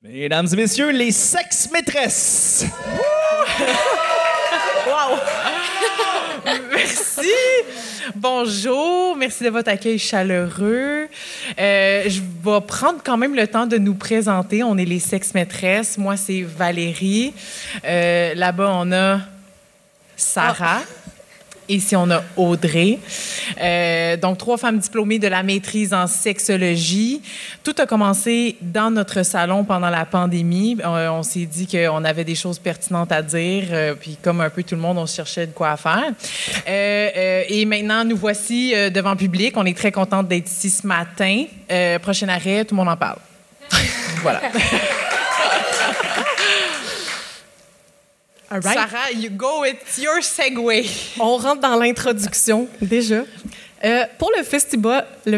Mesdames et messieurs, les sex-maîtresses! Wow! Merci! Bonjour, merci de votre accueil chaleureux. Je vais prendre quand même le temps de nous présenter. On est les sex-maîtresses. Moi, c'est Valérie. Là-bas, on a Sarah. Ici, on a Audrey. Donc, 3 femmes diplômées de la maîtrise en sexologie. Tout a commencé dans notre salon pendant la pandémie. On s'est dit qu'on avait des choses pertinentes à dire. Puis, comme un peu tout le monde, on cherchait de quoi à faire. Et maintenant, nous voici devant le public. On est très contente d'être ici ce matin. Prochain arrêt, tout le monde en parle. Voilà. All right. Sarah, you go, it's your segue. On rentre dans l'introduction, déjà. Pour le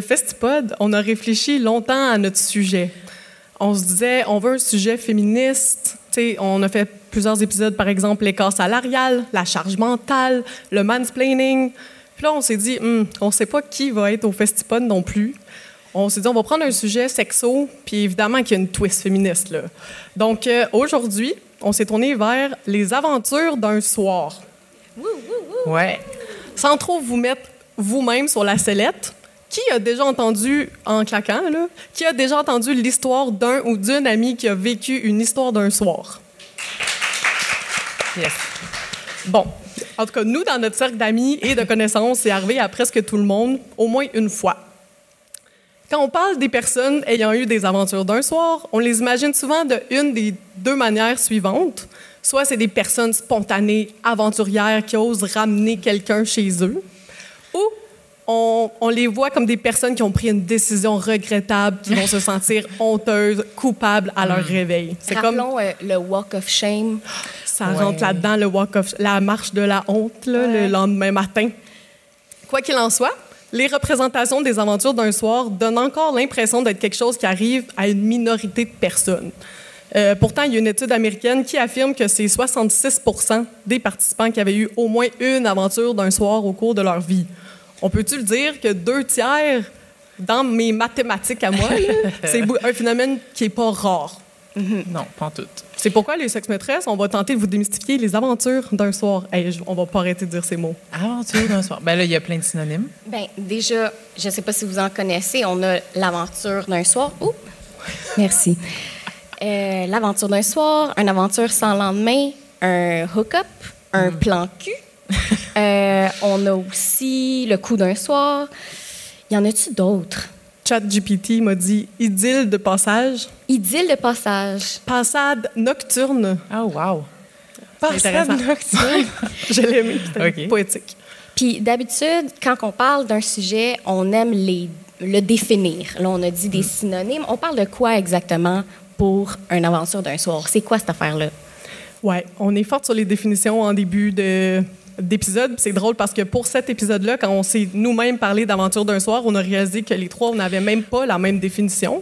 Festipod, on a réfléchi longtemps à notre sujet. On se disait, on veut un sujet féministe. T'sais, on a fait plusieurs épisodes, par exemple, l'écart salarial, la charge mentale, le mansplaining. Puis là, on s'est dit, on ne sait pas qui va être au Festipod non plus. On s'est dit, on va prendre un sujet sexo, puis évidemment qu'il y a une twist féministe, là. Donc, aujourd'hui, on s'est tourné vers les aventures d'un soir. Ouais. Sans trop vous mettre vous-même sur la sellette, qui a déjà entendu, en claquant, là, qui a déjà entendu l'histoire d'un ou d'une amie qui a vécu une histoire d'un soir? Yes. Bon. En tout cas, nous, dans notre cercle d'amis et de connaissances, c'est arrivé à presque tout le monde, au moins une fois. Quand on parle des personnes ayant eu des aventures d'un soir, on les imagine souvent de une des 2 manières suivantes. Soit c'est des personnes spontanées, aventurières, qui osent ramener quelqu'un chez eux, ou on les voit comme des personnes qui ont pris une décision regrettable, qui vont se sentir honteuses, coupables à leur réveil. C'est Rappelons le walk of shame. Ça rentre là-dedans, la marche de la honte, là, le lendemain matin. Quoi qu'il en soit, les représentations des aventures d'un soir donnent encore l'impression d'être quelque chose qui arrive à une minorité de personnes. Pourtant, il y a une étude américaine qui affirme que c'est 66 % des participants qui avaient eu au moins une aventure d'un soir au cours de leur vie. On peut-tu le dire que 2/3, dans mes mathématiques à moi, là, c'est un phénomène qui n'est pas rare? Non, pas en tout. C'est pourquoi, les sex-maîtresses, on va tenter de vous démystifier les aventures d'un soir. Hey, on va pas arrêter de dire ces mots. Aventure d'un soir. Ben là, il y a plein de synonymes. Bien, déjà, je ne sais pas si vous en connaissez, on a l'aventure d'un soir. Oups! Merci. L'aventure d'un soir, une aventure sans lendemain, un hook-up, un plan cul. On a aussi le coup d'un soir. Y en a-tu d'autres? ChatGPT m'a dit idylle de passage. Idylle de passage. Passade nocturne. Oh, wow. Passade nocturne. Je l'ai aimé, c'était poétique. Puis d'habitude, quand on parle d'un sujet, on aime le définir. Là, on a dit des synonymes. On parle de quoi exactement pour une aventure d'un soir? C'est quoi cette affaire-là? Oui, on est forte sur les définitions en début d'épisode. C'est drôle parce que pour cet épisode-là, quand on s'est nous-mêmes parlé d'aventure d'un soir, on a réalisé que les 3, on n'avait même pas la même définition.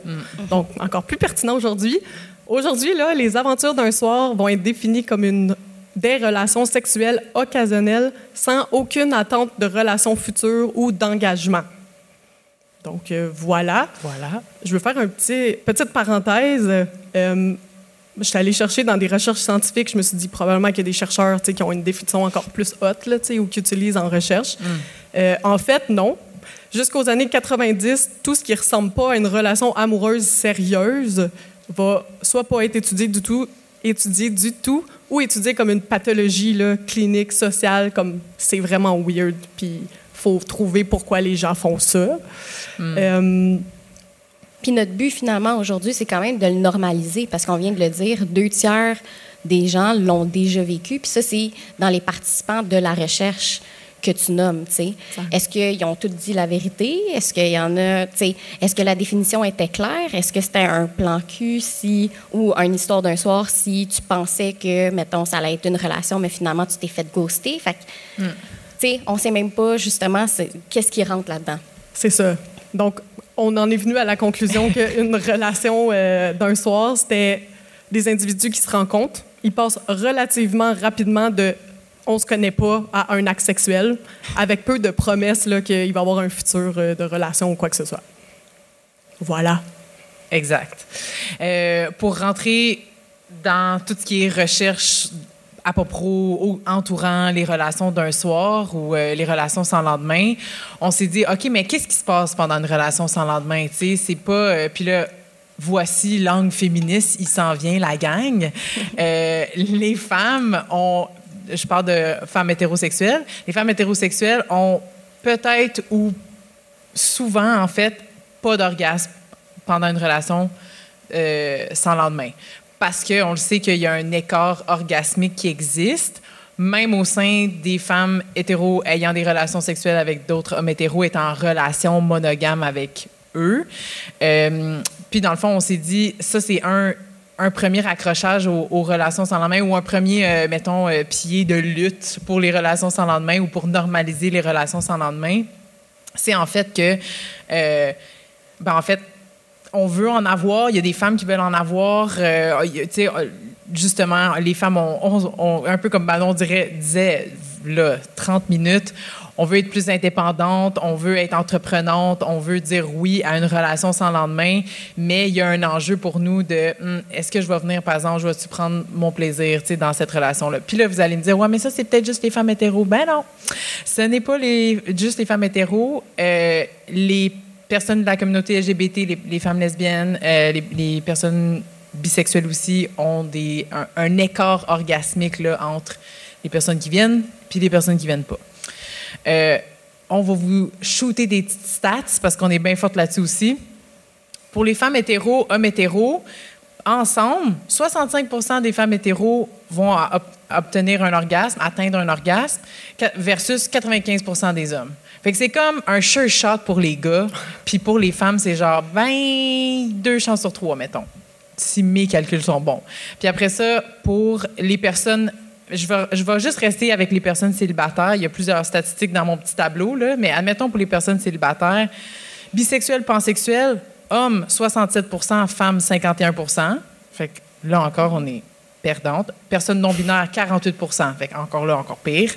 Donc, encore plus pertinent aujourd'hui. Aujourd'hui, là, les aventures d'un soir vont être définies comme des relations sexuelles occasionnelles sans aucune attente de relation future ou d'engagement. Donc, voilà. Je veux faire une petite parenthèse. Je suis allée chercher dans des recherches scientifiques. Je me suis dit probablement qu'il y a des chercheurs qui ont une définition encore plus haute là, ou qui utilisent en recherche. En fait, non. Jusqu'aux années 90, tout ce qui ne ressemble pas à une relation amoureuse sérieuse va soit pas être étudié du tout, ou étudié comme une pathologie là, clinique, sociale, comme c'est vraiment weird. Puis il faut trouver pourquoi les gens font ça. Puis notre but, finalement, aujourd'hui, c'est quand même de le normaliser, parce qu'on vient de le dire, 2/3 des gens l'ont déjà vécu. Puis ça, c'est dans les participants de la recherche que tu nommes, tu sais. Est-ce qu'ils ont tous dit la vérité? Est-ce qu'il y en a, tu sais, est-ce que la définition était claire? Est-ce que c'était un plan cul ou une histoire d'un soir si tu pensais que, mettons, ça allait être une relation, mais finalement, tu t'es fait ghoster? Fait que, tu sais, on sait même pas, justement, qu'est-ce qui rentre là-dedans. C'est ça. Donc, on en est venu à la conclusion qu'une relation d'un soir, c'était des individus qui se rencontrent. Ils passent relativement rapidement de « on se connaît pas » à un acte sexuel, avec peu de promesses qu'il va y avoir un futur de relation ou quoi que ce soit. Voilà. Exact. Pour rentrer dans tout ce qui est recherche à propos entourant les relations d'un soir ou les relations sans lendemain, on s'est dit, OK, mais qu'est-ce qui se passe pendant une relation sans lendemain? Tu sais, c'est pas... puis là, voici l'angle féministe, il s'en vient, la gang. Les femmes ont... Je parle de femmes hétérosexuelles. Les femmes hétérosexuelles ont peut-être ou souvent, en fait, pas d'orgasme pendant une relation sans lendemain. Parce qu'on le sait qu'il y a un écart orgasmique qui existe, même au sein des femmes hétéros ayant des relations sexuelles avec d'autres hommes hétéros étant en relation monogame avec eux. Puis, dans le fond, on s'est dit, ça, c'est un premier accrochage aux relations sans lendemain ou un premier, pied de lutte pour les relations sans lendemain ou pour normaliser les relations sans lendemain. C'est en fait que, on veut en avoir. Il y a des femmes qui veulent en avoir. Justement, les femmes ont un peu comme Manon disait, là, 30 minutes. On veut être plus indépendante, on veut être entreprenante, on veut dire oui à une relation sans lendemain, mais il y a un enjeu pour nous de est-ce que je vais venir, par exemple, je vais-tu prendre mon plaisir dans cette relation-là? Puis là, vous allez me dire, ouais, mais ça, c'est peut-être juste les femmes hétéros. Ben non, ce n'est pas juste les femmes hétéros. Les personnes de la communauté LGBT, les femmes lesbiennes, les personnes bisexuelles aussi ont un écart orgasmique là, entre les personnes qui viennent puis les personnes qui viennent pas. On va vous shooter des petites stats parce qu'on est bien forte là-dessus aussi. Pour les femmes hétéros, hommes hétéros, ensemble, 65% des femmes hétéros vont obtenir un orgasme, atteindre un orgasme, versus 95% des hommes. Fait que c'est comme un sure shot pour les gars, puis pour les femmes, c'est genre 2 chances sur 3, mettons, si mes calculs sont bons. Puis après ça, pour les personnes... Je vais juste rester avec les personnes célibataires. Il y a plusieurs statistiques dans mon petit tableau, là, mais admettons pour les personnes célibataires, bisexuels, pansexuels, hommes 67%, femmes 51%. Fait que là encore, on est perdante. Personnes non-binaires, 48%. Fait que encore là, encore pire.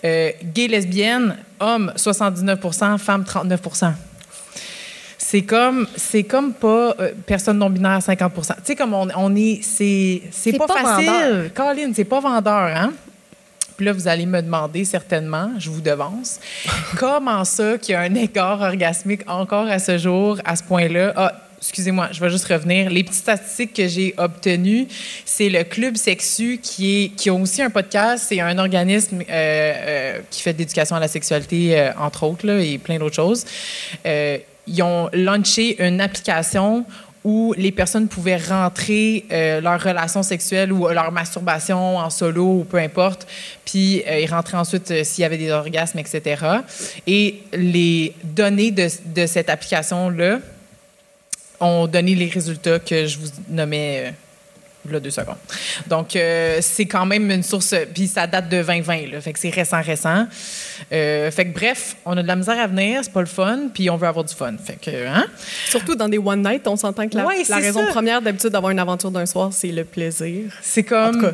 Gays, lesbiennes, hommes 79%, femmes 39%. C'est comme pas personne non-binaire 50%. Tu sais, comme on est... C'est pas facile. Colin, c'est pas vendeur, hein? Puis là, vous allez me demander certainement, je vous devance, comment ça qu'il y a un écart orgasmique encore à ce jour, à ce point-là? Ah, excusez-moi, je vais juste revenir. Les petites statistiques que j'ai obtenues, c'est le Club Sexu qui a aussi un podcast. C'est un organisme qui fait de l'éducation à la sexualité, entre autres, là, et plein d'autres choses. Ils ont lancé une application où les personnes pouvaient rentrer leur relation sexuelle ou leur masturbation en solo ou peu importe, puis ils rentraient ensuite s'il y avait des orgasmes, etc. Et les données de cette application-là ont donné les résultats que je vous nommais là 2 secondes. Donc, c'est quand même une source... Puis ça date de 2020, là, fait que c'est récent. Fait que bref, on a de la misère à venir, c'est pas le fun, puis on veut avoir du fun. Fait que, hein? Surtout dans des one night, on s'entend que la raison première d'habitude d'avoir une aventure d'un soir, c'est le plaisir. C'est comme... En tout cas.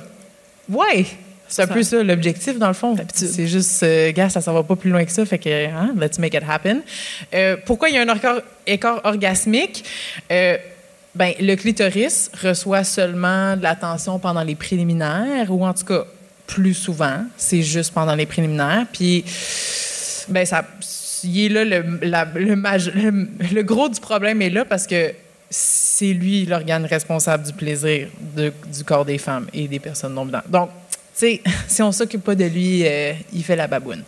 Ouais! C'est un peu ça, l'objectif, dans le fond. C'est juste, gars, ça va pas plus loin que ça, fait que, hein, let's make it happen. Pourquoi il y a un écart orgasmique? Ben, le clitoris reçoit seulement de l'attention pendant les préliminaires, ou en tout cas, plus souvent, c'est juste pendant les préliminaires. Puis, ben, il est là, le gros du problème est là parce que c'est lui l'organe responsable du plaisir du corps des femmes et des personnes non-binaires. Donc, tu sais, si on ne s'occupe pas de lui, il fait la baboune.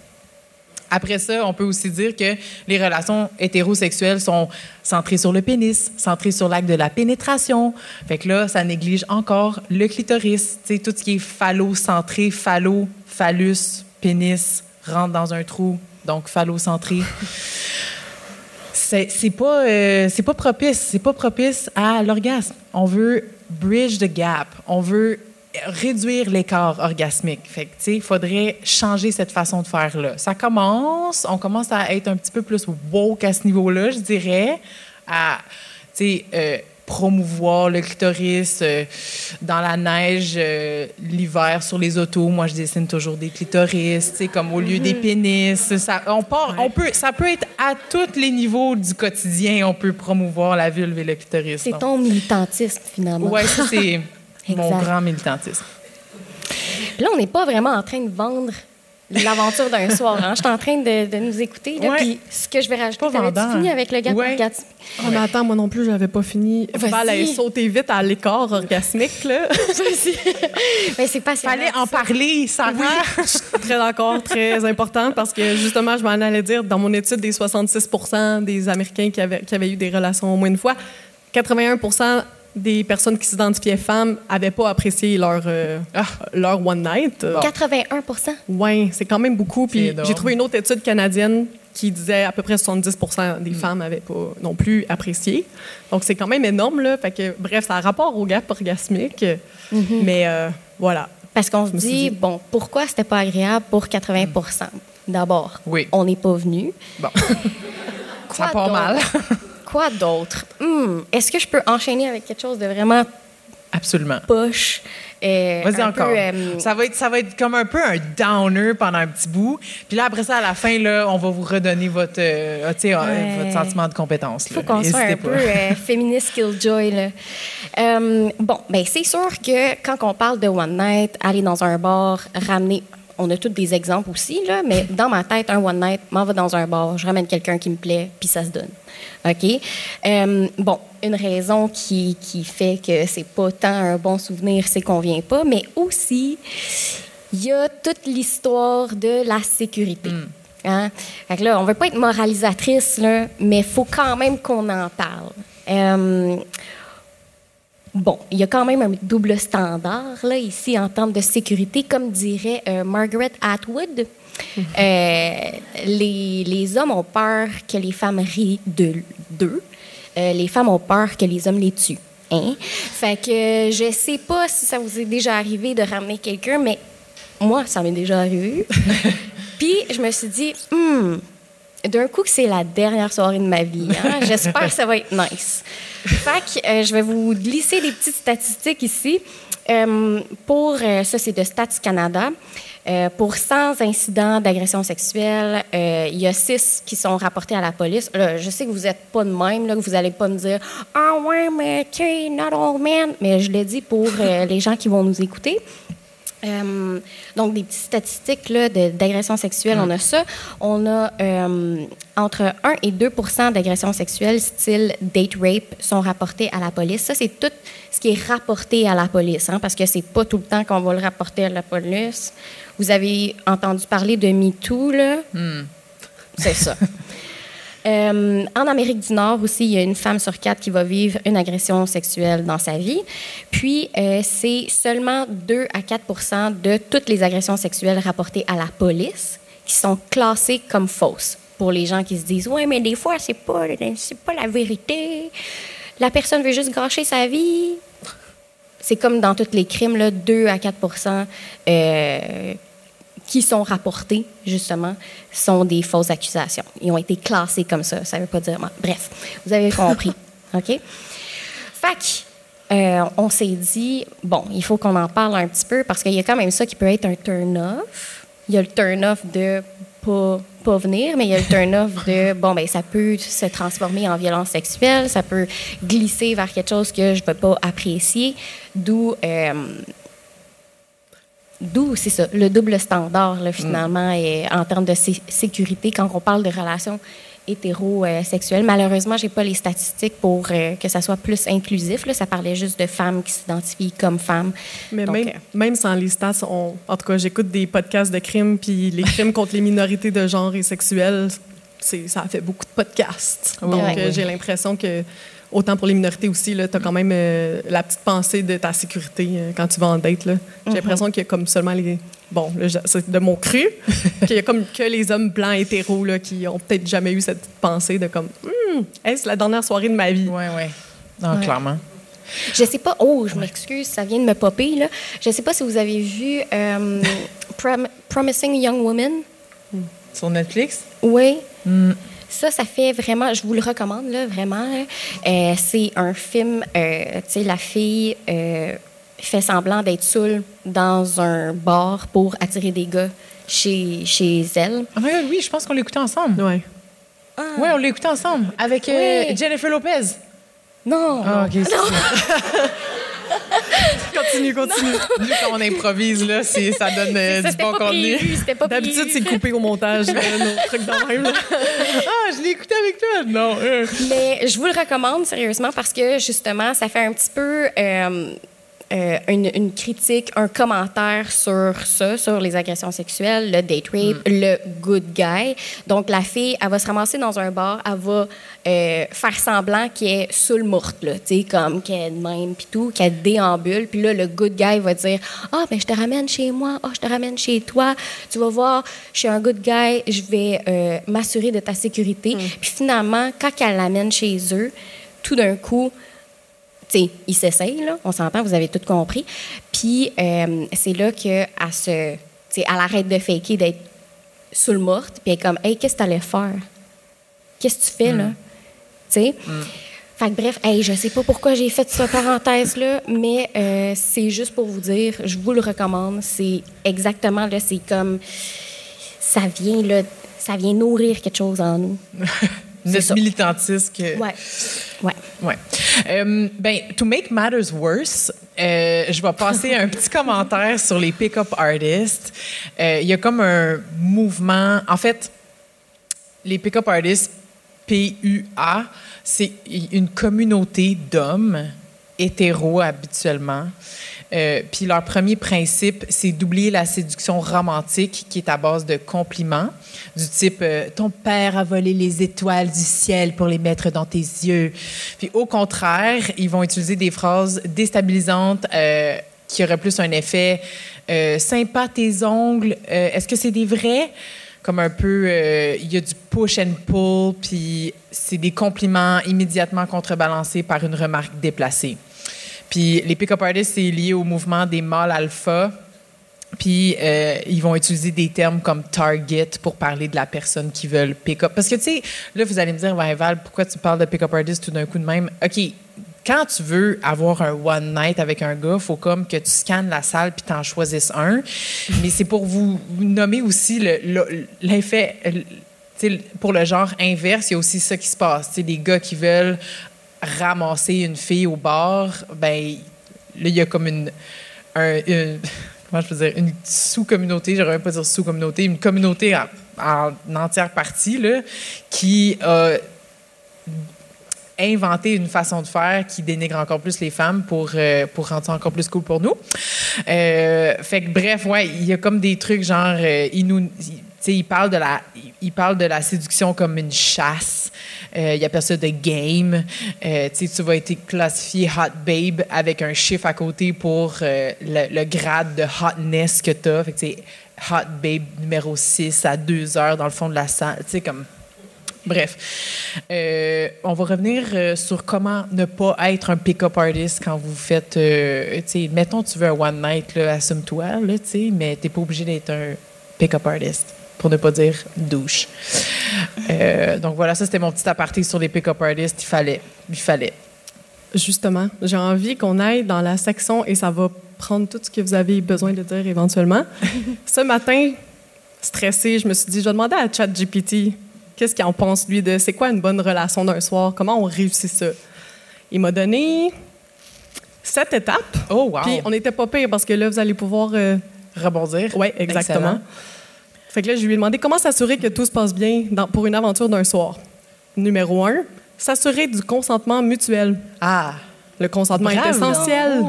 Après ça, on peut aussi dire que les relations hétérosexuelles sont centrées sur le pénis, centrées sur l'acte de la pénétration. Fait que là, ça néglige encore le clitoris. Tu sais, tout ce qui est phallocentré, phallus, pénis, rentre dans un trou, donc phallocentré. C'est pas propice à l'orgasme. On veut bridge the gap. On veut réduire l'écart orgasmique. Fait que, tu sais, il faudrait changer cette façon de faire-là. On commence à être un petit peu plus woke à ce niveau-là, je dirais, à, tu sais, promouvoir le clitoris dans la neige l'hiver sur les autos. Moi, je dessine toujours des clitoris, tu sais, comme au lieu des pénis. Ça peut être à tous les niveaux du quotidien, on peut promouvoir la vulve et le clitoris. C'est ton militantisme, finalement. Oui, ça, c'est mon Exact. grand militantisme. Là, on n'est pas vraiment en train de vendre l'aventure d'un soir. Hein? Je suis en train de nous écouter. Là, Ouais. puis ce que je vais rajouter, Pas t'avais-tu vendeur. fini avec le gars Ouais. orgasmique? Oh, mais attends, moi non plus, j'avais pas fini. Vas-y. Val a sauté vite à l'écart orgasmique, là. Ben, c'est passionnant. Fallait en parler, Sarah. Je suis très d'accord, très important, parce que justement, je m'en allais dire, dans mon étude des 66 des Américains qui avaient eu des relations au moins une fois, 81 des personnes qui s'identifiaient femmes n'avaient pas apprécié leur one night. 81 Oui, c'est quand même beaucoup. C'est Puis énorme. j'ai trouvé une autre étude canadienne qui disait à peu près 70 des femmes n'avaient pas non plus apprécié. Donc c'est quand même énorme, là. Fait que, bref, ça a rapport au gap orgasmique. Mais voilà. Parce qu'on se me suis dit, dit- bon, pourquoi c'était pas agréable pour 80 D'abord, Oui. on n'est pas venu. Bon. Quoi Ça part d'autre? mal. Quoi d'autre? Est-ce que je peux enchaîner avec quelque chose de vraiment Absolument. poche? Vas-y un encore. peu, Ça va être comme un peu un downer pendant un petit bout. Puis là, après ça, à la fin, là, on va vous redonner votre sentiment de compétence. Il faut qu'on soit un peu féministe killjoy. Là. Ben c'est sûr que quand on parle de one night, aller dans un bar, ramener... On a tous des exemples aussi, là, mais dans ma tête, un one night, m'en va dans un bar, je ramène quelqu'un qui me plaît, puis ça se donne. OK? Une raison qui fait que c'est pas tant un bon souvenir, c'est qu'on vient pas, mais aussi, il y a toute l'histoire de la sécurité. Hein? Fait que là, on veut pas être moralisatrice, là, mais il faut quand même qu'on en parle. Il y a quand même un double standard là, ici en termes de sécurité. Comme dirait Margaret Atwood, les hommes ont peur que les femmes rient d'eux. Les femmes ont peur que les hommes les tuent. Hein? Fait que je sais pas si ça vous est déjà arrivé de ramener quelqu'un, mais moi, ça m'est déjà arrivé. Puis je me suis dit, d'un coup que c'est la dernière soirée de ma vie. Hein? J'espère que ça va être nice. Fait que je vais vous glisser des petites statistiques ici. Ça, c'est de Stats Canada. Pour 100 incidents d'agression sexuelle, il y a 6 qui sont rapportés à la police. Là, je sais que vous n'êtes pas de même, là, que vous n'allez pas me dire « Ah ouais, mais tu sais, not all men », mais je l'ai dit pour les gens qui vont nous écouter. Donc, des petites statistiques là, d'agression sexuelle, on a ça. On a entre 1 et 2 d'agressions sexuelles style date rape sont rapportées à la police. Ça, c'est tout ce qui est rapporté à la police, hein, parce que c'est pas tout le temps qu'on va le rapporter à la police. Vous avez entendu parler de MeToo, là? C'est ça. En Amérique du Nord aussi, il y a une femme sur 4 qui va vivre une agression sexuelle dans sa vie. Puis, c'est seulement 2 à 4 de toutes les agressions sexuelles rapportées à la police qui sont classées comme fausses. Pour les gens qui se disent « Ouais, mais des fois, c'est pas la vérité. La personne veut juste gâcher sa vie. » C'est comme dans tous les crimes, là, 2 à 4 qui sont rapportés, justement, sont des fausses accusations. Ils ont été classés comme ça. Ça ne veut pas dire... Bref, vous avez compris. OK? Fait que, on s'est dit, bon, il faut qu'on en parle un petit peu parce qu'il y a quand même ça qui peut être un turn-off. Il y a le turn-off de pas venir, mais il y a le turn-off de, bon, ben ça peut se transformer en violence sexuelle, ça peut glisser vers quelque chose que je ne peux pas apprécier, d'où c'est ça, le double standard, là, finalement, en termes de sécurité, quand on parle de relations hétérosexuelles. Malheureusement, je n'ai pas les statistiques pour que ça soit plus inclusif. Là. Ça parlait juste de femmes qui s'identifient comme femmes. Mais Donc, même sans les stats, en tout cas, j'écoute des podcasts de crimes, puis les crimes contre les minorités de genre et sexuelles, ça a fait beaucoup de podcasts. Oui, Donc, oui. j'ai l'impression que, autant pour les minorités aussi, tu as quand même la petite pensée de ta sécurité quand tu vas en date. Là. J'ai l'impression qu'il y a comme seulement les... Bon, là, c'est de mon cru, qu'il y a comme que les hommes blancs hétéros là, qui ont peut-être jamais eu cette petite pensée de comme est-ce la dernière soirée de ma vie? Oui, oui. Non, Ouais. clairement. Je sais pas. Oh, je m'excuse, ça vient de me popper, là. Je sais pas si vous avez vu Promising Young Woman. Sur Netflix? Oui. Ça fait vraiment, je vous le recommande, là, vraiment. Là. C'est un film, tu sais, la fille fait semblant d'être saoule dans un bar pour attirer des gars chez elle. Oh my God, oui, je pense qu'on l'écoutait ensemble. Ouais. Oui, on l'écoutait ensemble avec Oui. Jennifer Lopez. Non! Ah, OK. Continue. Nous, quand on improvise, là, ça donne du C'était bon pas contenu. prévu, c'était pas prévu. D'habitude, c'est coupé au montage, nos trucs de même. Là. Ah, je l'ai écouté avec toi. Non. Mais je vous le recommande sérieusement parce que justement, ça fait un petit peu une critique, un commentaire sur ça, sur les agressions sexuelles, le date rape, le good guy. Donc, la fille, elle va se ramasser dans un bar, elle va faire semblant qu'elle est saoule morte, là, tu sais, comme qu'elle est de même, puis tout, qu'elle déambule. Puis là, le good guy va dire « Ah, ben je te ramène chez moi. Ah, je te ramène chez toi. Tu vas voir, je suis un good guy. Je vais m'assurer de ta sécurité. Puis finalement, quand elle l'amène chez eux, tout d'un coup, tu sais, il s'essaye, là, on s'entend, vous avez tout compris. Puis c'est là qu'elle elle arrête de faker d'être saoule morte, puis elle est comme « Hey, qu'est-ce que tu allais faire? Qu'est-ce que tu fais, là? » Tu sais? Fait que bref, hey, je sais pas pourquoi j'ai fait cette parenthèse-là, mais c'est juste pour vous dire, je vous le recommande. C'est exactement, là, c'est comme... Ça vient nourrir quelque chose en nous. Notre militantisme. Ouais. Ben, to make matters worse, je vais passer un petit commentaire sur les pick-up artists. Il y a comme un mouvement... En fait, les pick-up artists, PUA, c'est une communauté d'hommes hétéros habituellement. Puis leur premier principe, c'est d'oublier la séduction romantique qui est à base de compliments du type « Ton père a volé les étoiles du ciel pour les mettre dans tes yeux ». Puis au contraire, ils vont utiliser des phrases déstabilisantes qui auraient plus un effet « Sympa tes ongles, est-ce que c'est des vrais ?» Comme un peu, il y a du push and pull, puis c'est des compliments immédiatement contrebalancés par une remarque déplacée. Puis les pick-up artists, c'est lié au mouvement des mâles alpha. Puis ils vont utiliser des termes comme target pour parler de la personne qu'ils veulent pick-up. Parce que, tu sais, là, vous allez me dire, ouais, Val, pourquoi tu parles de pick-up artist tout d'un coup de même? OK, quand tu veux avoir un one night avec un gars, il faut comme que tu scannes la salle puis t'en choisisses un. Mais c'est pour vous nommer aussi l'effet... pour le genre inverse, il y a aussi ça qui se passe. T'sais, des gars qui veulent ramasser une fille au bar, ben là, il y a comme comment je peux dire, une sous-communauté, j'aurais même pas dire sous-communauté, une communauté en entière partie, là, qui a inventé une façon de faire qui dénigre encore plus les femmes pour rendre ça encore plus cool pour nous. Fait que bref, ouais, il y a comme des trucs genre, il parle de la séduction comme une chasse. Il appelle ça de game. Tu vas être classifié hot babe avec un chiffre à côté pour le grade de hotness que tu as. Fait que c'est hot babe numéro 6 à 2 heures dans le fond de la salle. Tu sais, comme... Bref, on va revenir sur comment ne pas être un pick-up artist quand vous faites... mettons, tu veux un one night, là, assume-toi, là, mais tu n'es pas obligé d'être un pick-up artist, pour ne pas dire douche. Donc voilà, ça, c'était mon petit aparté sur les pick-up artists. Il fallait. Justement, j'ai envie qu'on aille dans la section et ça va prendre tout ce que vous avez besoin de dire éventuellement. Ce matin, stressée, je me suis dit, je vais demander à ChatGPT qu'est-ce qu'il en pense, lui, de c'est quoi une bonne relation d'un soir, comment on réussit ça. Il m'a donné 7 étapes. Oh, wow! Puis on n'était pas pire parce que là, vous allez pouvoir... rebondir. Oui, exactement. Excellent. Fait que là, je lui ai demandé comment s'assurer que tout se passe bien pour une aventure d'un soir. Numéro 1, s'assurer du consentement mutuel. Ah! Le consentement est Bravo. essentiel.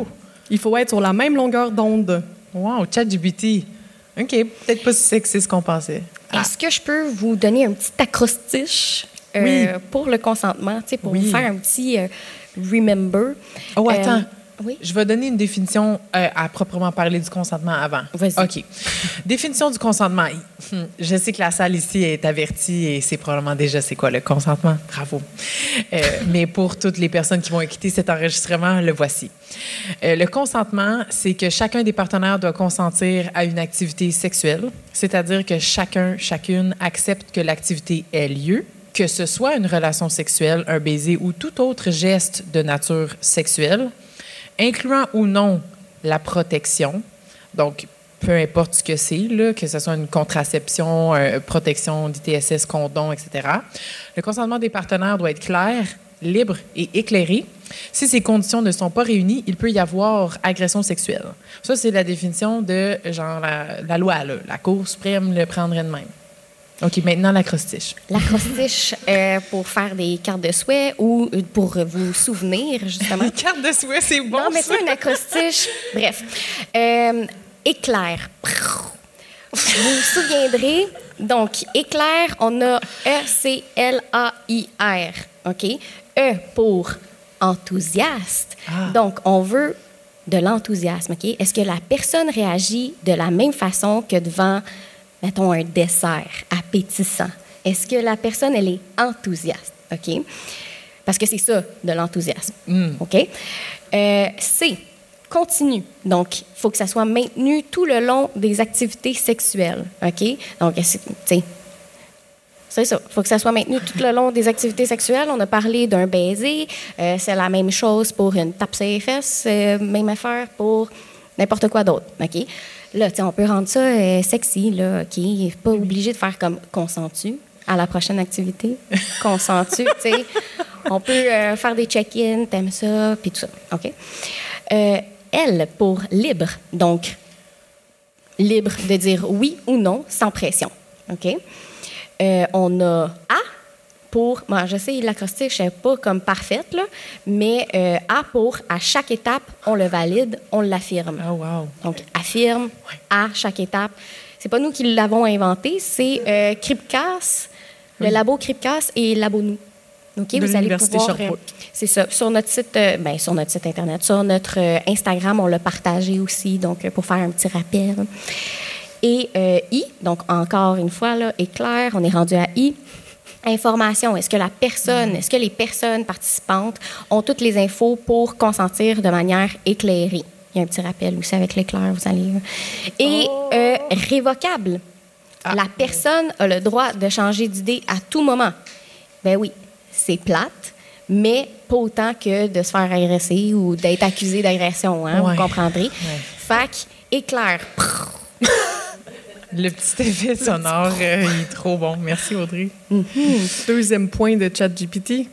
Il faut être sur la même longueur d'onde. Wow, ChatGPT. OK, peut-être pas si sexiste qu'on pensait. Est-ce que je peux vous donner un petit acrostiche Oui. pour le consentement, pour Oui. vous faire un petit remember? Oh, attends. Oui. Je vais donner une définition à proprement parler du consentement avant. Vas-y. OK. Définition du consentement. Je sais que la salle ici est avertie et c'est probablement déjà c'est quoi le consentement. Bravo. Mais pour toutes les personnes qui vont écouter cet enregistrement, le voici. Le consentement, c'est que chacun des partenaires doit consentir à une activité sexuelle, c'est-à-dire que chacune accepte que l'activité ait lieu, que ce soit une relation sexuelle, un baiser ou tout autre geste de nature sexuelle, incluant ou non la protection, donc peu importe ce que c'est, là, que ce soit une contraception, protection d'ITSS, condom, etc. Le consentement des partenaires doit être clair, libre et éclairé. Si ces conditions ne sont pas réunies, il peut y avoir agression sexuelle. Ça, c'est la définition de genre la loi, là. La Cour suprême le prendrait de même. OK, maintenant l'acrostiche. L'acrostiche, pour faire des cartes de souhait ou pour vous souvenir, justement. Les cartes de souhait, c'est bon. Non, mais ça. c'est un acrostiche. Bref. Éclair. Vous vous souviendrez, donc, éclair, on a E-C-L-A-I-R. OK? E pour enthousiaste. Donc, on veut de l'enthousiasme. OK? Est-ce que la personne réagit de la même façon que devant, mettons, un dessert appétissant? Est-ce que la personne, elle est enthousiaste? OK? Parce que c'est ça, de l'enthousiasme. OK? C, continue. Donc, il faut que ça soit maintenu tout le long des activités sexuelles. OK? Donc, tu sais, c'est ça. Il faut que ça soit maintenu tout le long des activités sexuelles. On a parlé d'un baiser. C'est la même chose pour une tape sur les fesses. Même affaire pour n'importe quoi d'autre. OK? Là, tu sais, on peut rendre ça sexy, là. OK? Pas obligé de faire comme consens-tu à la prochaine activité. Consens-tu, tu sais. On peut faire des check-ins, t'aimes ça, puis tout ça. OK? L pour libre. Donc, libre de dire oui ou non sans pression. OK? On a A pour, moi, je sais, l'acrostiche, je ne suis pas comme parfaite, là, mais A pour à chaque étape, on le valide, on l'affirme. Oh, wow. Donc, affirme à chaque étape. C'est pas nous qui l'avons inventé, c'est Kripkas, le labo Kripkas et Labo Nous. OK, De vous allez l'Université pouvoir. Sherbrooke. C'est ça. Sur notre site, sur notre site Internet, sur notre Instagram, on l'a partagé aussi, donc pour faire un petit rappel. Et I, donc encore une fois, là, éclair, on est rendu à I. Information. Est-ce que est-ce que les personnes participantes ont toutes les infos pour consentir de manière éclairée? Il y a un petit rappel aussi avec l'éclair, vous allez. Et révocable. La personne a le droit de changer d'idée à tout moment. Ben oui, c'est plate, mais pas autant que de se faire agresser ou d'être accusé d'agression, hein, Ouais. vous comprendrez. Ouais. Fac, éclair. Le petit effet sonore, il est trop bon. Merci, Audrey. Deuxième point de ChatGPT.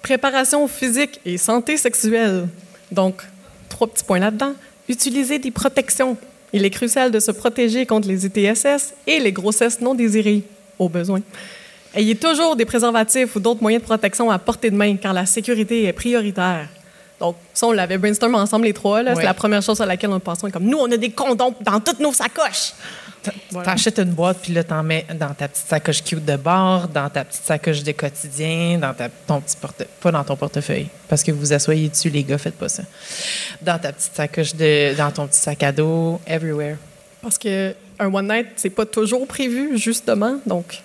Préparation physique et santé sexuelle. Donc, 3 petits points là-dedans. Utiliser des protections. Il est crucial de se protéger contre les ITSS et les grossesses non désirées, au besoin. Ayez toujours des préservatifs ou d'autres moyens de protection à portée de main, car la sécurité est prioritaire. Donc, ça, on l'avait brainstorm ensemble, les trois. Là. Ouais. C'est la première chose à laquelle on pensait. Comme, nous, on a des condoms dans toutes nos sacoches. T'achètes une boîte, puis là, t'en mets dans ta petite sacoche cute de bord, dans ta petite sacoche de quotidien, dans ton petit portefeuille. Pas dans ton portefeuille, parce que vous vous asseyez dessus, les gars, faites pas ça. Dans ta petite sacoche, dans ton petit sac à dos, everywhere. Parce qu'un one night, c'est pas toujours prévu, justement. Donc,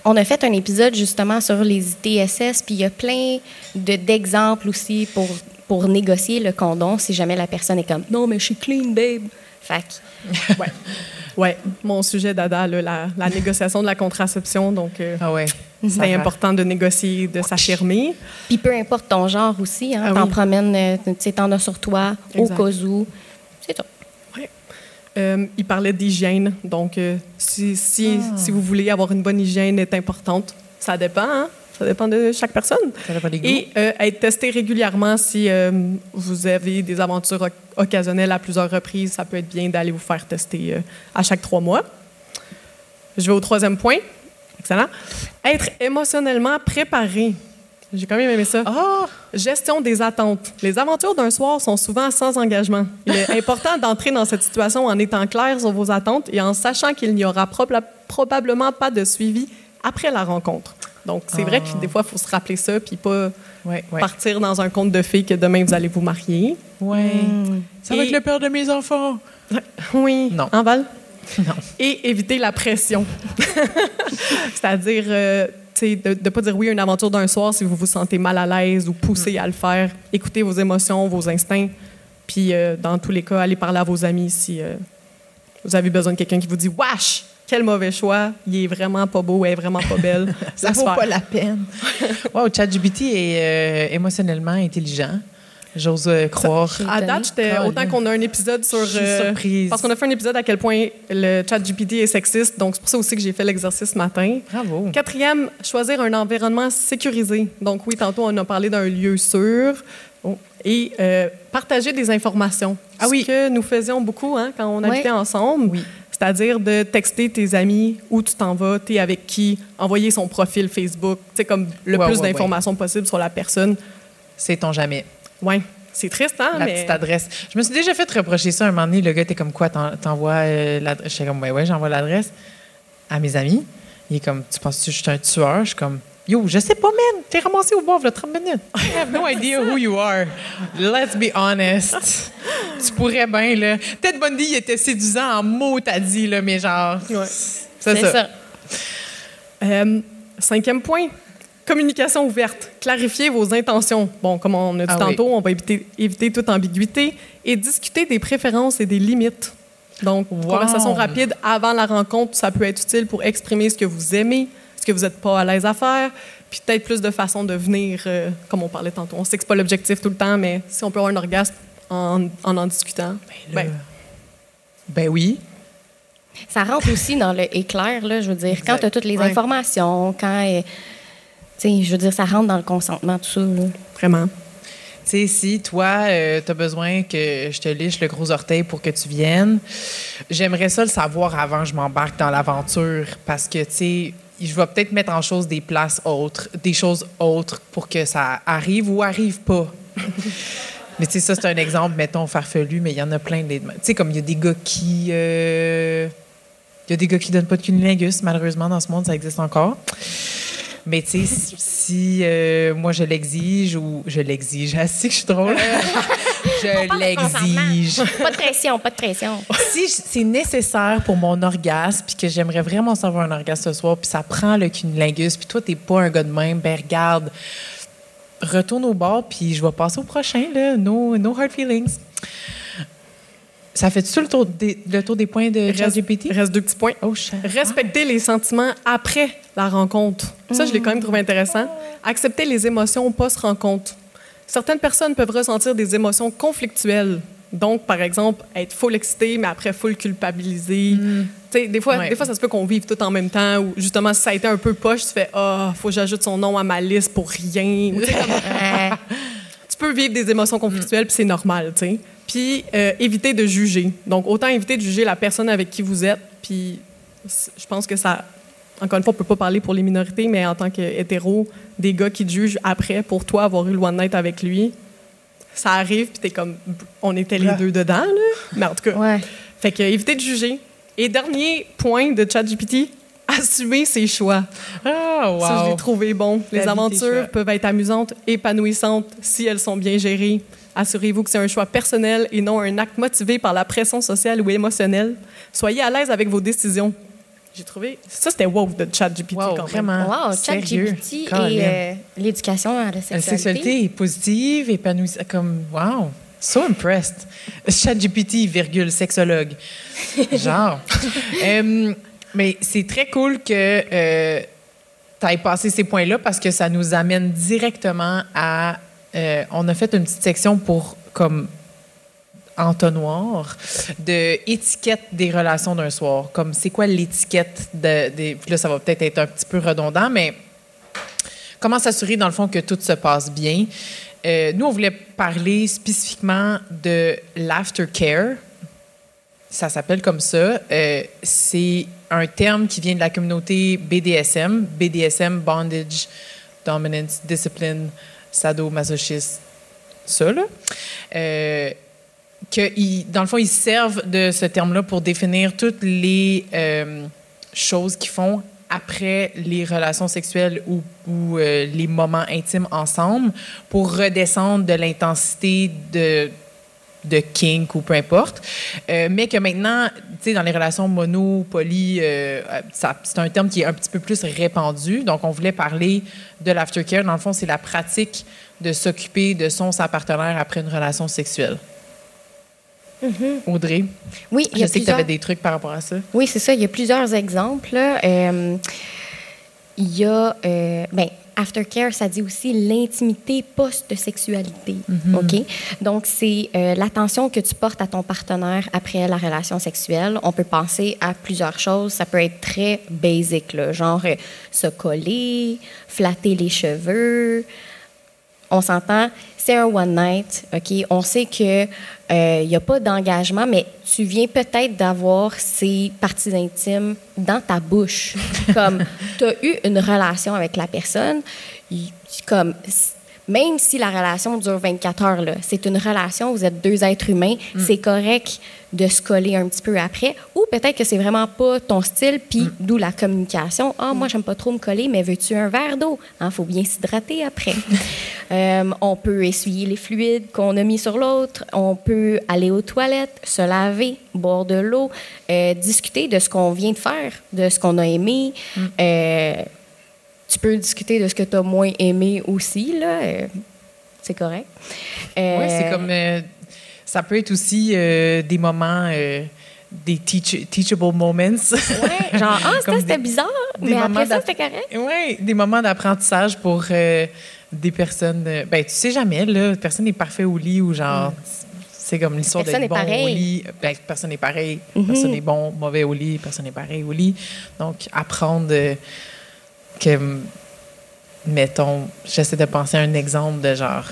On a fait un épisode justement sur les ITSS, puis il y a plein d'exemples aussi pour négocier le condom si jamais la personne est comme « Non, mais je suis clean, babe ». Fait que, ouais, mon sujet dada, là, la négociation de la contraception. Donc, Ah ouais. c'est important de négocier, de s'affirmer. puis peu importe ton genre aussi, hein, Ah t'en oui. promènes, tu sais, t'en as sur toi, Exact. au cas où. C'est tout. Il parlait d'hygiène. Donc, si vous voulez avoir une bonne hygiène est importante, ça dépend, hein? Ça dépend de chaque personne. Ça dépend des goûts. Et être testé régulièrement si vous avez des aventures occasionnelles à plusieurs reprises, ça peut être bien d'aller vous faire tester à chaque 3 mois. Je vais au 3e point. Excellent. Être émotionnellement préparé. J'ai quand même aimé ça. Ah! Gestion des attentes. Les aventures d'un soir sont souvent sans engagement. Il est important d'entrer dans cette situation en étant clair sur vos attentes et en sachant qu'il n'y aura probablement pas de suivi après la rencontre. Donc, c'est vrai que des fois, il faut se rappeler ça puis pas Ouais. partir dans un conte de fées que demain, vous allez vous marier. Ouais. Ça va Et- être le père de mes enfants. Oui. Non. En Val? Non. Et éviter la pression. C'est-à-dire, tu sais, de ne pas dire oui à une aventure d'un soir si vous vous sentez mal à l'aise ou poussé à le faire. Écoutez vos émotions, vos instincts. Puis, dans tous les cas, allez parler à vos amis si vous avez besoin de quelqu'un qui vous dit « Wesh! quel mauvais choix, il est vraiment pas beau, elle est vraiment pas belle. Ça Laisse vaut faire. pas la peine. Wow, ChatGPT est émotionnellement intelligent. J'ose croire. À date, autant qu'on a un épisode sur... Je suis surprise. Parce qu'on a fait un épisode à quel point le ChatGPT est sexiste, donc c'est pour ça aussi que j'ai fait l'exercice ce matin. Bravo. 4e, choisir un environnement sécurisé. Donc oui, tantôt, on a parlé d'un lieu sûr. Et partager des informations. Ah oui. Ce que nous faisions beaucoup quand on habitait ensemble. Oui. C'est-à-dire de texter tes amis où tu t'en vas, t'es avec qui, envoyer son profil Facebook, tu sais, comme le plus d'informations possible sur la personne. Sait-on jamais. Oui, c'est triste, hein? La petite adresse. Je me suis déjà fait reprocher ça un moment donné. Le gars était comme quoi, t'envoies l'adresse. J'étais comme, ouais, j'envoie l'adresse à mes amis. Il est comme, tu penses que je suis un tueur? Je suis comme, yo, je sais pas, man. T'es ramassé au bois, il y a 30 minutes. I have no idea who you are. Let's be honest. Tu pourrais bien, là. Ted Bundy, il était séduisant en mots, t'as dit, là, mais genre. Ouais. C'est ça. 5e point, communication ouverte. Clarifier vos intentions. Bon, comme on a dit tantôt, on va éviter toute ambiguïté et discuter des préférences et des limites. Donc, conversation rapide avant la rencontre, ça peut être utile pour exprimer ce que vous aimez, ce que vous n'êtes pas à l'aise à faire, puis peut-être plus de façons de venir, comme on parlait tantôt. On sait que c'est pas l'objectif tout le temps, mais si on peut avoir un orgasme en discutant, Ben oui. Ça rentre aussi dans le éclair, là, je veux dire. Quand tu as toutes les informations, quand... tu sais, je veux dire, ça rentre dans le consentement, tout ça. Là. Vraiment. Tu sais, si toi, tu as besoin que je te liche le gros orteil pour que tu viennes, j'aimerais ça le savoir avant que je m'embarque dans l'aventure parce que, tu sais, je vais peut-être mettre en chose des choses autres pour que ça arrive ou arrive pas. Mais tu sais, ça, c'est un exemple, mettons, farfelu, mais il y en a plein. Tu sais, comme il y a des gars qui... Il y a des gars qui donnent pas de cunnilingus, malheureusement, dans ce monde, ça existe encore. Mais tu sais, si moi, je l'exige ou... Je l'exige, assez que je suis drôle. Je l'exige. Pas de pression, pas de pression. Si c'est nécessaire pour mon orgasme, puis que j'aimerais vraiment savoir un orgasme ce soir, puis ça prend le cunnilingus, puis toi, t'es pas un gars de même, ben regarde, retourne au bar, puis je vais passer au prochain, là. No hard feelings. Ça fait-tu le tour des points de ChatGPT? Il reste 2 petits points. Oh, shit. Respecter les sentiments après la rencontre. Ça, je l'ai quand même trouvé intéressant. Accepter les émotions post-rencontre. Certaines personnes peuvent ressentir des émotions conflictuelles. Donc, par exemple, être full excité, mais après full culpabilisé. Tu sais, des fois, ça se peut qu'on vive tout en même temps. Ou justement, si ça a été un peu poche, tu fais « Ah, faut que j'ajoute son nom à ma liste pour rien. » Tu peux vivre des émotions conflictuelles, puis c'est normal, tu sais. Puis, éviter de juger. Donc, autant éviter de juger la personne avec qui vous êtes. Puis, je pense que ça... Encore une fois, on ne peut pas parler pour les minorités, mais en tant qu'hétéro, des gars qui te jugent après, pour toi, avoir eu le one night avec lui, ça arrive, puis t'es comme... On était les deux dedans, là. Mais en tout cas... Ouais. Fait que, éviter de juger. Et dernier point de ChatGPT, assumer ses choix. Ah, wow. Ça, je l'ai trouvé bon. La Les vie, aventures tes choix. peuvent être amusantes, épanouissantes, si elles sont bien gérées. Assurez-vous que c'est un choix personnel et non un acte motivé par la pression sociale ou émotionnelle. Soyez à l'aise avec vos décisions. J'ai trouvé... Ça, c'était woke de ChatGPT Wow, quand même. vraiment. Wow, Sérieux. ChatGPT Colin. et l'éducation à la La sexualité. sexualité est positive, épanouie, comme, wow, so impressed. ChatGPT, virgule, sexologue. Genre. Mais c'est très cool que tu aies passé ces points-là parce que ça nous amène directement à... on a fait une petite section pour, comme, entonnoir de étiquette des relations d'un soir. Comme, c'est quoi l'étiquette puis là, ça va peut-être être un petit peu redondant, mais comment s'assurer, dans le fond, que tout se passe bien. Nous, on voulait parler spécifiquement de l'aftercare. Ça s'appelle comme ça. C'est un terme qui vient de la communauté BDSM. BDSM, Bondage, Dominance, Discipline, Sadomasochisme. Ça, là. Dans le fond, ils servent de ce terme-là pour définir toutes les choses qu'ils font après les relations sexuelles ou les moments intimes ensemble pour redescendre de l'intensité de kink ou peu importe. Mais que maintenant, tu sais, dans les relations mono, poly, c'est un terme qui est un petit peu plus répandu. Donc, on voulait parler de l'aftercare. Dans le fond, c'est la pratique de s'occuper de sa partenaire après une relation sexuelle. Audrey, Oui, il y je a sais que tu plusieurs... avais des trucs par rapport à ça. Oui, c'est ça. Il y a plusieurs exemples. Là. Il y a... aftercare, ça dit aussi l'intimité post-sexualité. OK? Donc, c'est l'attention que tu portes à ton partenaire après la relation sexuelle. On peut penser à plusieurs choses. Ça peut être très basic, là, genre se coller, flatter les cheveux. On s'entend, c'est un one night, OK? On sait que il n'y a pas d'engagement, mais tu viens peut-être d'avoir ces parties intimes dans ta bouche. Comme, tu as eu une relation avec la personne, comme, même si la relation dure 24 heures, là, c'est une relation, vous êtes deux êtres humains, c'est correct de se coller un petit peu après. Ou peut-être que c'est vraiment pas ton style, puis d'où la communication. « Ah, moi, j'aime pas trop me coller, mais veux-tu un verre d'eau? Il faut bien s'hydrater après. » On peut essuyer les fluides qu'on a mis sur l'autre. On peut aller aux toilettes, se laver, boire de l'eau, discuter de ce qu'on vient de faire, de ce qu'on a aimé. Tu peux discuter de ce que tu as moins aimé aussi, là. C'est correct. Oui, c'est comme... ça peut être aussi des moments... des teachable moments. Oui, genre, c'était bizarre, mais après ça, c'était correct. Oui, des moments d'apprentissage pour des personnes... tu sais jamais, là, personne n'est parfait au lit ou genre... C'est comme l'histoire d'être bon au lit. Personne n'est pareil. Personne n'est bon, mauvais au lit. Personne n'est pareil au lit. Donc, apprendre que, mettons, j'essaie de penser à un exemple de genre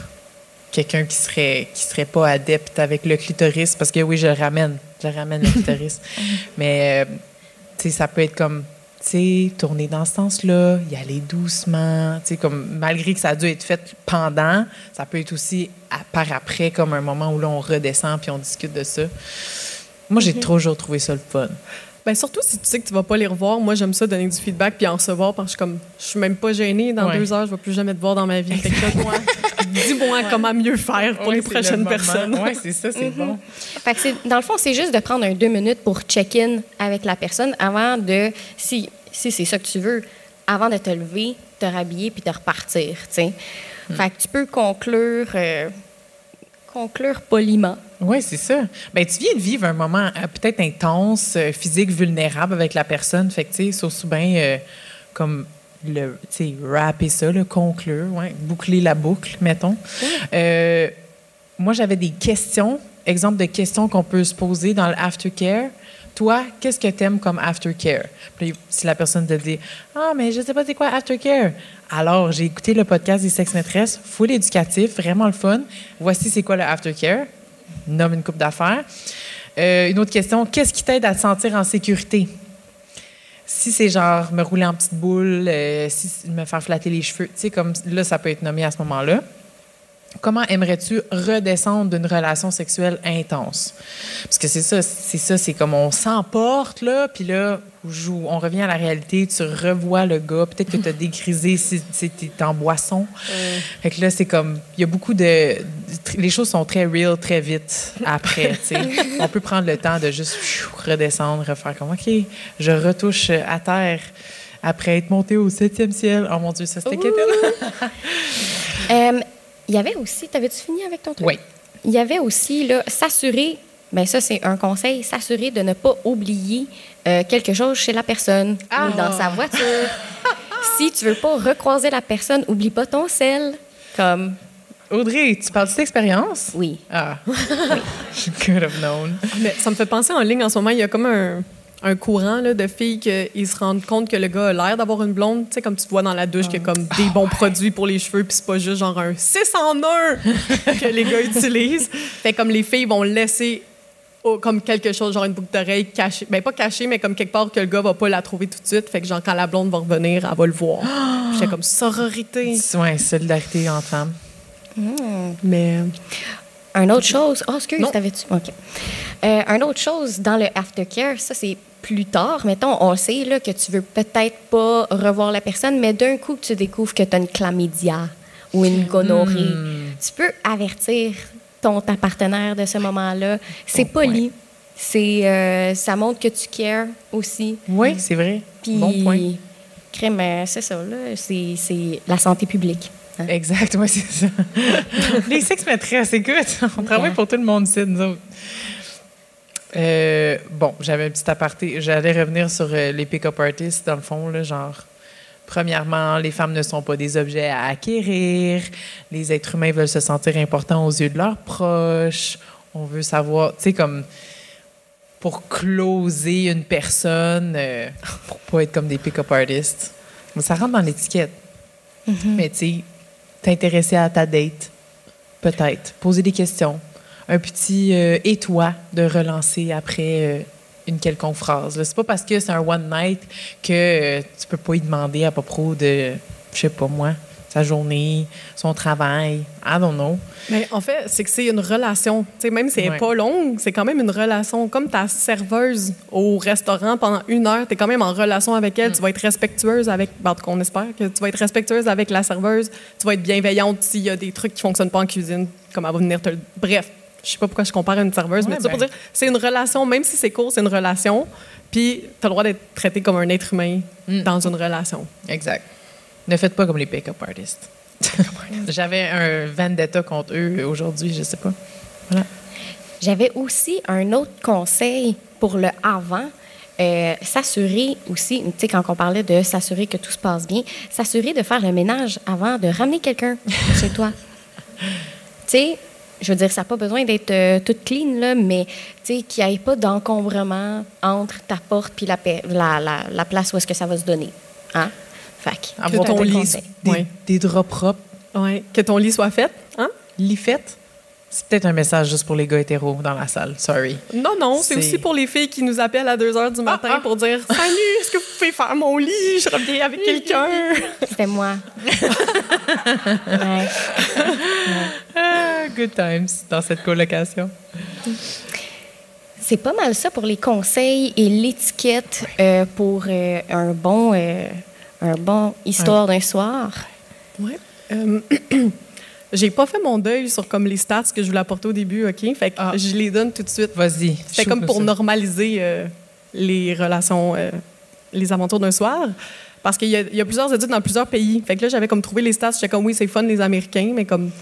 quelqu'un qui serait pas adepte avec le clitoris, parce que oui, je ramène le clitoris. Mais, tu sais, ça peut être comme, tu sais, tourner dans ce sens-là, y aller doucement, tu sais, comme, malgré que ça a dû être fait pendant, ça peut être aussi par après, comme un moment où là, on redescend puis on discute de ça. Moi, j'ai toujours trouvé ça le fun. Ben surtout si tu sais que tu vas pas les revoir. Moi, j'aime ça donner du feedback puis en recevoir parce que je suis même pas gênée. Dans 2 heures, je vais plus jamais te voir dans ma vie. Fait que dis-moi comment mieux faire pour les prochaines personnes. Oui, c'est ça, c'est bon. Fait que dans le fond, c'est juste de prendre 2 minutes pour check-in avec la personne avant de, si c'est ça que tu veux, avant de te lever, te rhabiller puis de repartir, tu sais. Fait que tu peux conclure poliment. Oui, c'est ça. Ben, tu viens de vivre un moment peut-être intense, physique, vulnérable avec la personne. Fait que, tu sais, c'est bien comme le, tu sais, rapper ça, conclure, boucler la boucle, mettons. Moi, j'avais des questions, exemples de questions qu'on peut se poser dans l'aftercare. Toi, qu'est-ce que tu aimes comme aftercare? Puis si la personne te dit « Ah, mais je sais pas c'est quoi aftercare. » Alors, j'ai écouté le podcast des sex-maîtresses, full éducatif, vraiment le fun. Voici c'est quoi le aftercare. Nomme une coupe d'affaires. Une autre question, qu'est-ce qui t'aide à te sentir en sécurité? Si c'est genre me rouler en petite boule, me faire flatter les cheveux, tu sais, comme là, ça peut être nommé à ce moment-là. Comment aimerais-tu redescendre d'une relation sexuelle intense? Parce que c'est comme on s'emporte, là, puis là, on revient à la réalité, tu revois le gars, peut-être que tu as dégrisé si t'es en boisson. Fait que là, c'est comme, il y a beaucoup de... Les choses sont très real, très vite après, tu sais. On peut prendre le temps de juste redescendre, refaire comme, OK, je retouche à terre après être monté au 7e ciel. Oh mon Dieu, ça c'était Il y avait aussi, t'avais-tu fini avec ton truc? Oui. Il y avait aussi, là, s'assurer, bien ça c'est un conseil, s'assurer de ne pas oublier quelque chose chez la personne ou dans sa voiture. Si tu veux pas recroiser la personne, oublie pas ton sel. Comme... Audrey, tu parles d'expérience? Oui. Ah, je could have known. Mais ça me fait penser en ligne en ce moment, il y a comme un courant là, de filles qui se rendent compte que le gars a l'air d'avoir une blonde. Tu sais, comme tu vois dans la douche, qu'il y a comme des bons produits pour les cheveux, puis c'est pas juste genre un 6 en 1 que les gars utilisent. Fait comme les filles vont laisser comme quelque chose, genre une boucle d'oreille cachée. Ben pas cachée, mais comme quelque part que le gars va pas la trouver tout de suite. Fait que genre quand la blonde va revenir, elle va le voir. J'étais comme sororité. Oui, solidarité entre femmes. Mais... Une autre chose... Oh, excuse, t'avais-tu... OK. Une autre chose dans le aftercare, ça, c'est plus tard. Mettons, on sait là, que tu veux peut-être pas revoir la personne, mais d'un coup, tu découvres que tu as une chlamydia ou une gonorrhée. Tu peux avertir ta partenaire de ce moment-là. C'est poli. Ça montre que tu cares aussi. Oui, c'est vrai. Puis, bon point. Crème, c'est ça, là. C'est la santé publique. Hein? Exact, oui, c'est ça. Les sex-maîtresses, écoute, on travaille pour tout le monde ici, nous autres. Bon, j'avais un petit aparté. J'allais revenir sur les pick-up artists, dans le fond, là, genre... Premièrement, les femmes ne sont pas des objets à acquérir. Les êtres humains veulent se sentir importants aux yeux de leurs proches. On veut savoir, tu sais, comme pour closer une personne, pour pas être comme des pick-up artists. Ça rentre dans l'étiquette. Mais tu sais, t'intéresser à ta date, peut-être. Poser des questions. Un petit et toi de relancer après une quelconque phrase. Là. C'est pas parce que c'est un one night que tu peux pas y demander à propos de, je sais pas moi, sa journée, son travail, I don't know. Mais en fait, c'est que c'est une relation. Tu sais, même si elle n'est pas longue, c'est quand même une relation. Comme ta serveuse au restaurant pendant 1 heure, tu es quand même en relation avec elle. Tu vas être respectueuse avec... En tout cas, on espère que tu vas être respectueuse avec la serveuse. Tu vas être bienveillante s'il y a des trucs qui fonctionnent pas en cuisine, comme elle va venir te... Bref, je sais pas pourquoi je compare à une serveuse, mais ça pour dire, c'est une relation, même si c'est court, c'est une relation. Puis tu as le droit d'être traité comme un être humain dans une relation. Exact. Ne faites pas comme les pick-up artists. J'avais un vendetta contre eux aujourd'hui, je sais pas. Voilà. J'avais aussi un autre conseil pour le avant. S'assurer aussi, tu sais, quand on parlait de s'assurer que tout se passe bien, s'assurer de faire le ménage avant de ramener quelqu'un chez toi. Tu sais, je veux dire, ça n'a pas besoin d'être toute clean, là, mais tu sais, qu'il n'y ait pas d'encombrement entre ta porte et la place où est-ce que ça va se donner. Hein? Fait que, avoir ton lit, des draps propres. Oui, que ton lit soit fait. Hein? Lit fait. C'est peut-être un message juste pour les gars hétéros dans la salle. Sorry. Non, c'est aussi pour les filles qui nous appellent à 2 heures du matin pour dire « Salut, est-ce que vous pouvez faire mon lit? Je reviens avec quelqu'un. » C'était moi. Ouais. Good times dans cette colocation. C'est pas mal ça pour les conseils et l'étiquette pour un bon histoire d'un soir. Oui. J'ai pas fait mon deuil sur comme les stats que je voulais apporter au début, OK? Fait que je les donne tout de suite. Vas-y. C'était comme pour normaliser les relations, les aventures d'un soir. Parce qu'il y a plusieurs études dans plusieurs pays. Fait que là, j'avais comme trouvé les stats. J'étais comme, oui, c'est fun, les Américains, mais comme,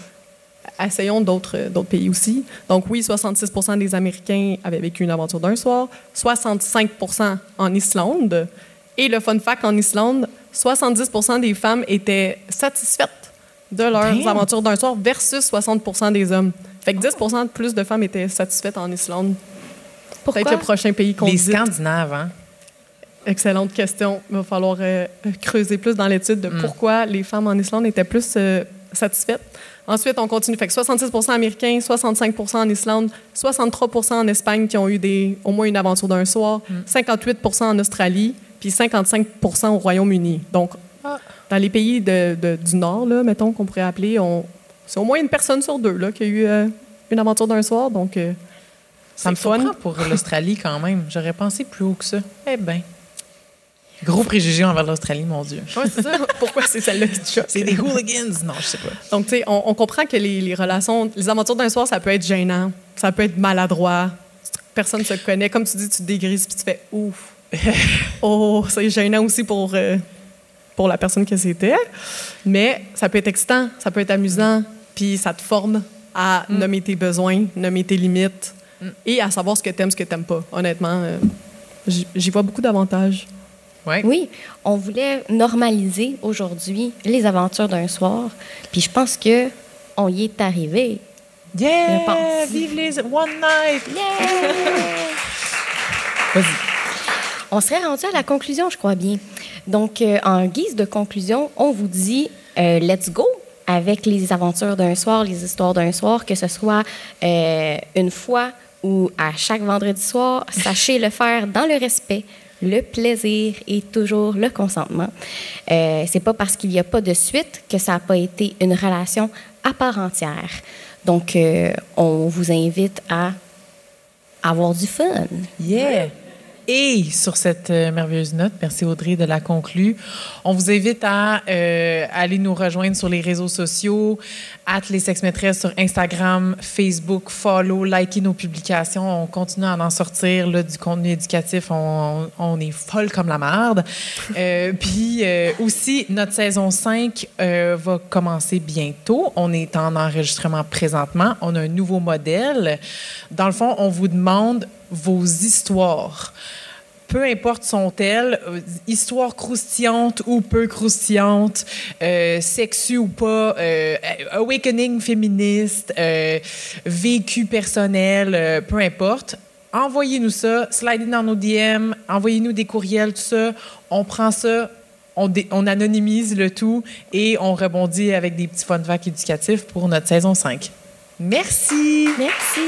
essayons d'autres pays aussi. Donc, oui, 66 % des Américains avaient vécu une aventure d'un soir, 65 % en Islande. Et le fun fact, en Islande, 70 % des femmes étaient satisfaites de leurs aventures d'un soir versus 60 % des hommes. Fait que 10 % de plus de femmes étaient satisfaites en Islande. Pourquoi? Peut-être le prochain pays qu'on Les visite. Scandinaves, hein? Excellente question. Il va falloir creuser plus dans l'étude de pourquoi les femmes en Islande étaient plus satisfaites. Ensuite, on continue. Fait que 66 % américains, 65 % en Islande, 63 % en Espagne qui ont eu au moins une aventure d'un soir, 58 % en Australie, puis 55 % au Royaume-Uni. Donc, dans les pays du Nord, là, mettons, qu'on pourrait appeler, c'est au moins une personne sur 2 là, qui a eu une aventure d'un soir. Donc, ça me surprend pour l'Australie quand même. J'aurais pensé plus haut que ça. Eh bien. Gros préjugés envers l'Australie, mon Dieu. Oui, c'est ça. Pourquoi c'est celle-là qui te choque? C'est des hooligans? Non, je sais pas. Donc, tu sais, on comprend que les relations, les aventures d'un soir, ça peut être gênant, ça peut être maladroit. Personne ne se connaît. Comme tu dis, tu te dégrises puis tu fais ouf. Oh, c'est gênant aussi pour la personne que c'était. Mais ça peut être excitant, ça peut être amusant, puis ça te forme à nommer tes besoins, nommer tes limites et à savoir ce que t'aimes, ce que t'aimes pas. Honnêtement, j'y vois beaucoup d'avantages. Ouais. Oui, on voulait normaliser aujourd'hui les aventures d'un soir, puis je pense que on y est arrivé. Yeah! Je pense. Vive les One Night! Yeah! Vas-y. On serait rendu à la conclusion, je crois bien. Donc, en guise de conclusion, on vous dit let's go avec les aventures d'un soir, les histoires d'un soir, que ce soit une fois ou à chaque vendredi soir. Sachez le faire dans le respect, le plaisir et toujours le consentement. C'est pas parce qu'il n'y a pas de suite que ça n'a pas été une relation à part entière. Donc, on vous invite à avoir du fun. Yeah! Et sur cette merveilleuse note, merci Audrey de la conclure. On vous invite à aller nous rejoindre sur les réseaux sociaux, @lesexmaîtresses sur Instagram, Facebook, follow, likez nos publications. On continue à en sortir là, du contenu éducatif. On est folle comme la merde. Puis aussi, notre saison 5 va commencer bientôt. On est en enregistrement présentement. On a un nouveau modèle. Dans le fond, on vous demande vos histoires. Peu importe sont-elles, histoire croustillante ou peu croustillante, sexue ou pas, awakening féministe, vécu personnel, peu importe. Envoyez-nous ça, slidez dans nos DM, envoyez-nous des courriels, tout ça. On prend ça, on anonymise le tout et on rebondit avec des petits fun facts éducatifs pour notre saison 5. Merci! Merci!